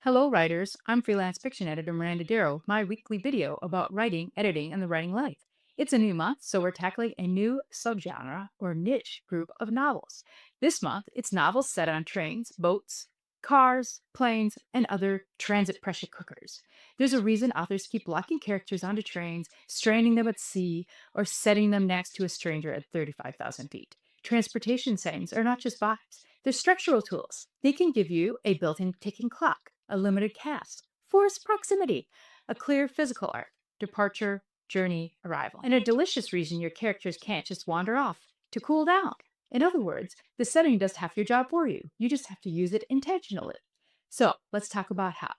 Hello, writers. I'm freelance fiction editor Miranda Darrow, my weekly video about writing, editing, and the writing life. It's a new month, so we're tackling a new subgenre or niche group of novels. This month, it's novels set on trains, boats, cars, planes, and other transit pressure cookers. There's a reason authors keep locking characters onto trains, stranding them at sea, or setting them next to a stranger at 35,000 feet. Transportation settings are not just vibes, they're structural tools. They can give you a built in ticking clock, a limited cast, forced proximity, a clear physical arc, departure, journey, arrival, and a delicious reason your characters can't just wander off to cool down. In other words, the setting does half your job for you. You just have to use it intentionally. So let's talk about how.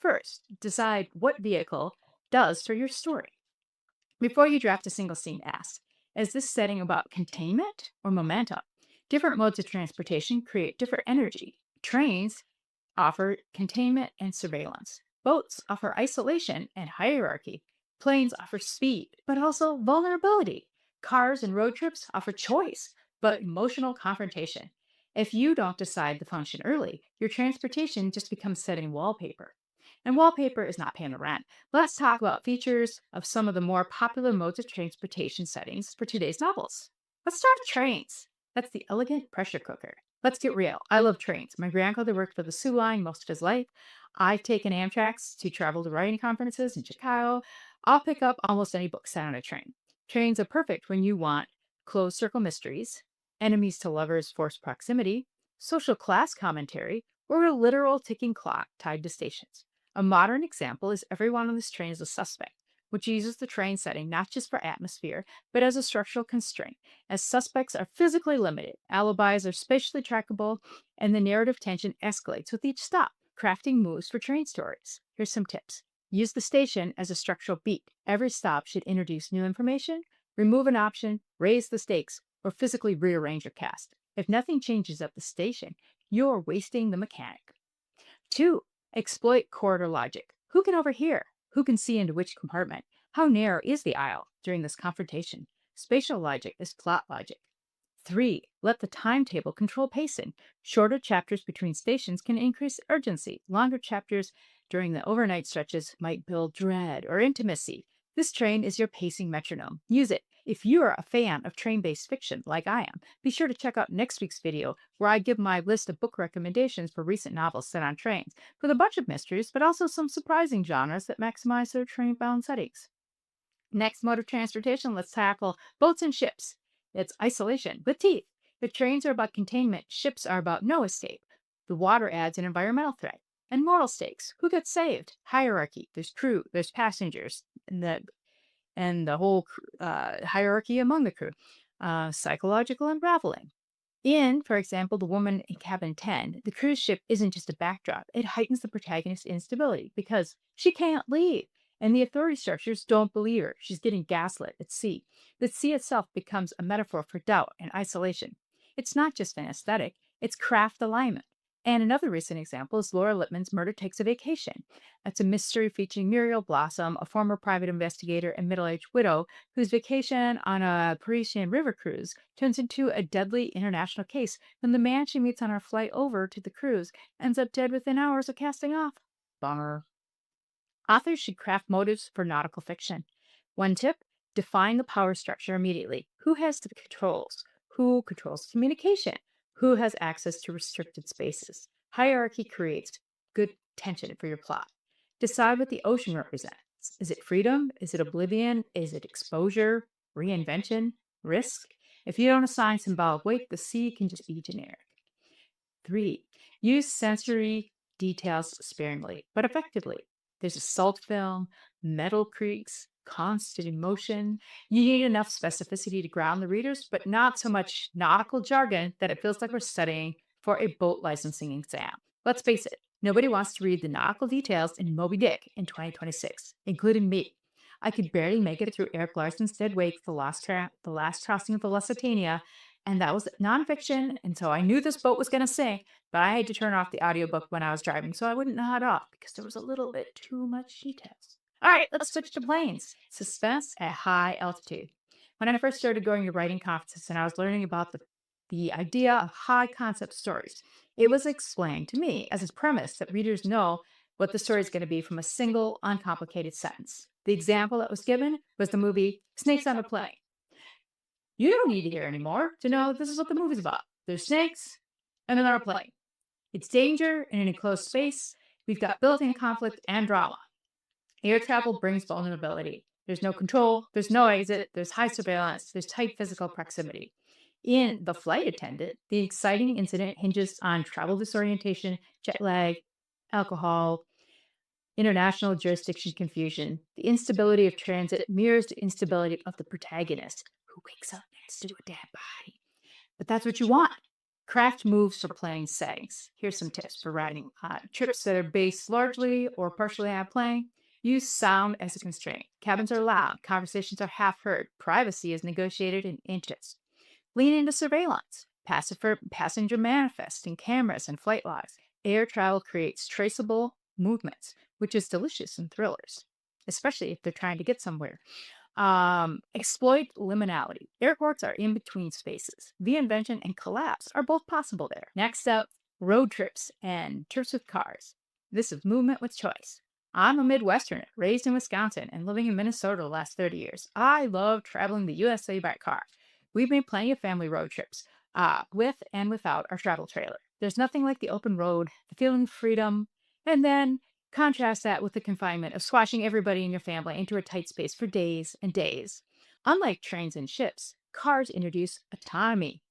First, decide what vehicle does for your story. Before you draft a single scene, ask, is this setting about containment or momentum? Different modes of transportation create different energy. Trains offer containment and surveillance. Boats offer isolation and hierarchy. Planes offer speed, but also vulnerability. Cars and road trips offer choice, but emotional confrontation. If you don't decide the function early, your transportation just becomes setting wallpaper. And wallpaper is not paying the rent. Let's talk about features of some of the more popular modes of transportation settings for today's novels. Let's start with trains. That's the elegant pressure cooker. Let's get real. I love trains. My grandfather worked for the Sioux Line most of his life. I've taken Amtrak's to travel to writing conferences in Chicago. I'll pick up almost any book set on a train. Trains are perfect when you want closed circle mysteries, enemies to lovers, forced proximity, social class commentary, or a literal ticking clock tied to stations. A modern example is Everyone on this Train is a Suspect, which uses the train setting not just for atmosphere, but as a structural constraint, as suspects are physically limited, alibis are spatially trackable, and the narrative tension escalates with each stop, crafting moves for train stories. Here's some tips. Use the station as a structural beat. Every stop should introduce new information, remove an option, raise the stakes, or physically rearrange your cast. If nothing changes at the station, you're wasting the mechanic. Two, exploit corridor logic. Who can overhear? Who can see into which compartment? How narrow is the aisle during this confrontation? Spatial logic is plot logic. Three, let the timetable control pacing. Shorter chapters between stations can increase urgency. Longer chapters during the overnight stretches might build dread or intimacy. This train is your pacing metronome. Use it. If you are a fan of train based fiction, like I am, be sure to check out next week's video where I give my list of book recommendations for recent novels set on trains, with a bunch of mysteries, but also some surprising genres that maximize their train bound settings. Next mode of transportation, let's tackle boats and ships. It's isolation with teeth. If trains are about containment, ships are about no escape. The water adds an environmental threat. And moral stakes. Who gets saved? Hierarchy. There's crew, there's passengers, and the whole hierarchy among the crew. Psychological unraveling. In, for example, The Woman in Cabin 10, the cruise ship isn't just a backdrop. It heightens the protagonist's instability because she can't leave. And the authority structures don't believe her. She's getting gaslit at sea. The sea itself becomes a metaphor for doubt and isolation. It's not just an aesthetic, it's craft alignment. And another recent example is Laura Lippman's Murder Takes a Vacation. It's a mystery featuring Muriel Blossom, a former private investigator and middle aged widow whose vacation on a Parisian river cruise turns into a deadly international case when the man she meets on her flight over to the cruise ends up dead within hours of casting off. Bummer. Authors should craft motives for nautical fiction. One tip, define the power structure immediately. Who has the controls? Who controls communication? Who has access to restricted spaces? Hierarchy creates good tension for your plot. Decide what the ocean represents. Is it freedom? Is it oblivion? Is it exposure? Reinvention? Risk? If you don't assign symbolic weight, the sea can just be generic. Three, use sensory details sparingly, but effectively. There's a salt film, metal creaks, constant emotion. You need enough specificity to ground the readers, but not so much nautical jargon that it feels like we're studying for a boat licensing exam. Let's face it, nobody wants to read the nautical details in Moby Dick in 2026, including me. I could barely make it through Eric Larson's Dead Wake, the last crossing of the Lusitania, and that was nonfiction, and so I knew this boat was going to sink, but I had to turn off the audiobook when I was driving so I wouldn't nod off because there was a little bit too much details. All right, let's switch to planes. Suspense at high altitude. When I first started going to writing conferences and I was learning about the idea of high concept stories, it was explained to me as a premise that readers know what the story is going to be from a single, uncomplicated sentence. The example that was given was the movie Snakes on a Plane. You don't need to hear anymore to know this is what the movie's about. There's snakes and then they're on a plane. It's danger in an enclosed space. We've got built in conflict and drama. Air travel brings vulnerability. There's no control, there's no exit, there's high surveillance, there's tight physical proximity. In The Flight Attendant, the exciting incident hinges on travel disorientation, jet lag, alcohol, international jurisdiction confusion. The instability of transit mirrors the instability of the protagonist who wakes up next to a dead body. But that's what you want. Craft moves for playing settings. Here's some tips for writing trips that are based largely or partially on plane. Use sound as a constraint. Cabins are loud. Conversations are half heard. Privacy is negotiated in inches. Lean into surveillance. Passenger manifest in cameras and flight logs. Air travel creates traceable movements, which is delicious in thrillers, especially if they're trying to get somewhere. Exploit liminality. Airports are in between spaces. Reinvention and collapse are both possible there. Next up, road trips and trips with cars. This is movement with choice. I'm a Midwesterner, raised in Wisconsin and living in Minnesota the last 30 years. I love traveling the USA by car. We've made plenty of family road trips, with and without our travel trailer. There's nothing like the open road, the feeling of freedom, and then contrast that with the confinement of squashing everybody in your family into a tight space for days and days. Unlike trains and ships, cars introduce autonomy.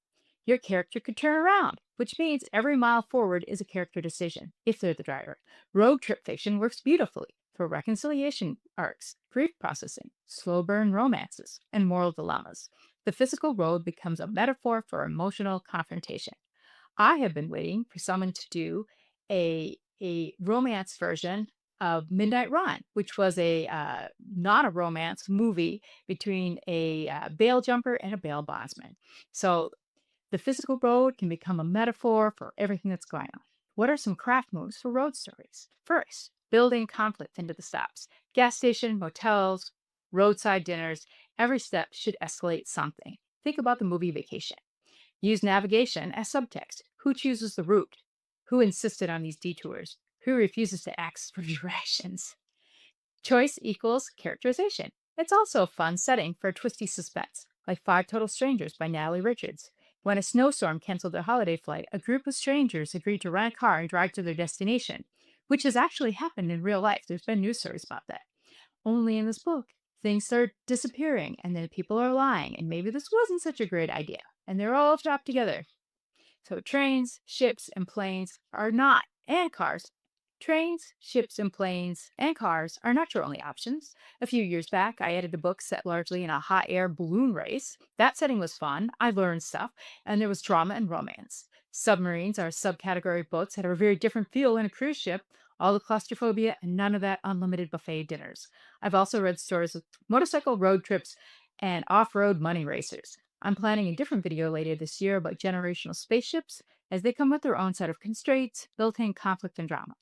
Your character could turn around, which means every mile forward is a character decision, if they're the driver. Road trip fiction works beautifully for reconciliation arcs, grief processing, slow burn romances, and moral dilemmas. The physical road becomes a metaphor for emotional confrontation. I have been waiting for someone to do a romance version of Midnight Run, which was a not a romance movie between a bail jumper and a bail bondsman. So the physical road can become a metaphor for everything that's going on. What are some craft moves for road stories? First, building conflict into the stops. Gas station, motels, roadside dinners. Every step should escalate something. Think about the movie Vacation. Use navigation as subtext. Who chooses the route? Who insisted on these detours? Who refuses to ask for directions? Choice equals characterization. It's also a fun setting for a twisty suspense, like Five Total Strangers by Natalie Richards. When a snowstorm canceled their holiday flight, a group of strangers agreed to rent a car and drive to their destination, which has actually happened in real life. There's been news stories about that. Only in this book, things start disappearing, and then people are lying, and maybe this wasn't such a great idea, and they're all trapped together. So trains, ships, and planes are not, and cars. Trains, ships, and planes and cars are not your only options. A few years back, I edited a book set largely in a hot air balloon race. That setting was fun. I learned stuff, and there was drama and romance. Submarines are a subcategory of boats that have a very different feel in a cruise ship, all the claustrophobia and none of that unlimited buffet dinners. I've also read stories of motorcycle road trips and off road money racers. I'm planning a different video later this year about generational spaceships, as they come with their own set of constraints, built in conflict and drama.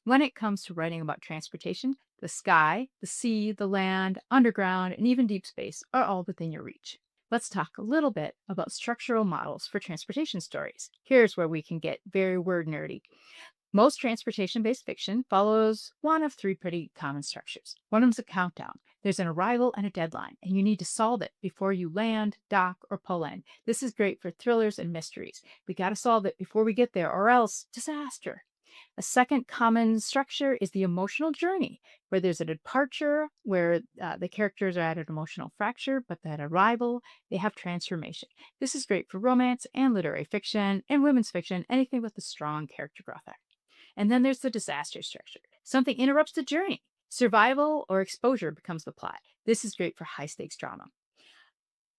When it comes to writing about transportation, the sky, the sea, the land, underground, and even deep space are all within your reach. Let's talk a little bit about structural models for transportation stories. Here's where we can get very word nerdy. Most transportation-based fiction follows one of three pretty common structures. One of them is a countdown. There's an arrival and a deadline, and you need to solve it before you land, dock, or pull in. This is great for thrillers and mysteries. We got to solve it before we get there, or else disaster. A second common structure is the emotional journey, where there's a departure, where the characters are at an emotional fracture, but that arrival, they have transformation. This is great for romance and literary fiction and women's fiction, anything with a strong character growth arc. And then there's the disaster structure. Something interrupts the journey. Survival or exposure becomes the plot. This is great for high stakes drama.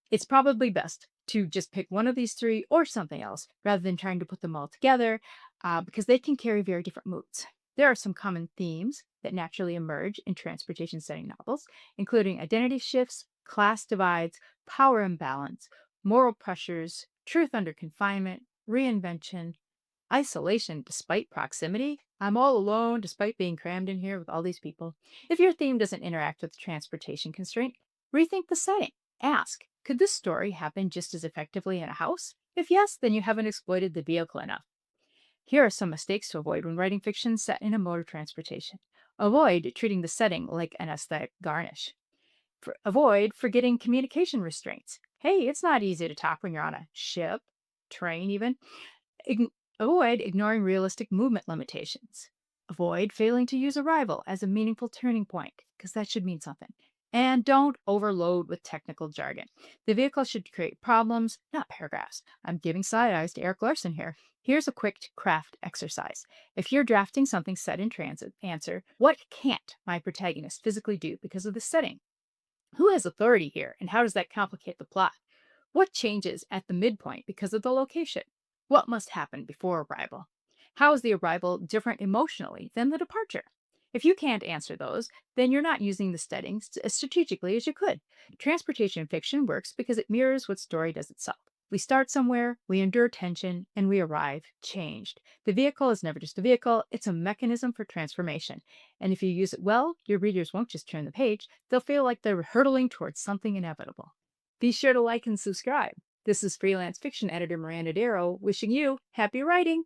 It's probably best to just pick one of these three or something else rather than trying to put them all together, because they can carry very different moods. There are some common themes that naturally emerge in transportation setting novels, including identity shifts, class divides, power imbalance, moral pressures, truth under confinement, reinvention, isolation despite proximity. I'm all alone despite being crammed in here with all these people. If your theme doesn't interact with the transportation constraint, rethink the setting. Ask, could this story happen just as effectively in a house? If yes, then you haven't exploited the vehicle enough. Here are some mistakes to avoid when writing fiction set in a mode of transportation. Avoid treating the setting like an aesthetic garnish. Avoid forgetting communication restraints. Hey, it's not easy to talk when you're on a ship, train, even. Ign- Avoid ignoring realistic movement limitations. Avoid failing to use arrival as a meaningful turning point, because that should mean something. And don't overload with technical jargon. The vehicle should create problems, not paragraphs. I'm giving side eyes to Eric Larson here. Here's a quick craft exercise. If you're drafting something set in transit, answer, what can't my protagonist physically do because of the setting? Who has authority here, and how does that complicate the plot? What changes at the midpoint because of the location? What must happen before arrival? How is the arrival different emotionally than the departure? If you can't answer those, then you're not using the settings as strategically as you could. Transportation fiction works because it mirrors what story does itself. We start somewhere, we endure tension, and we arrive changed. The vehicle is never just a vehicle, it's a mechanism for transformation. And if you use it well, your readers won't just turn the page, they'll feel like they're hurtling towards something inevitable. Be sure to like and subscribe. This is freelance fiction editor Miranda Darrow wishing you happy writing.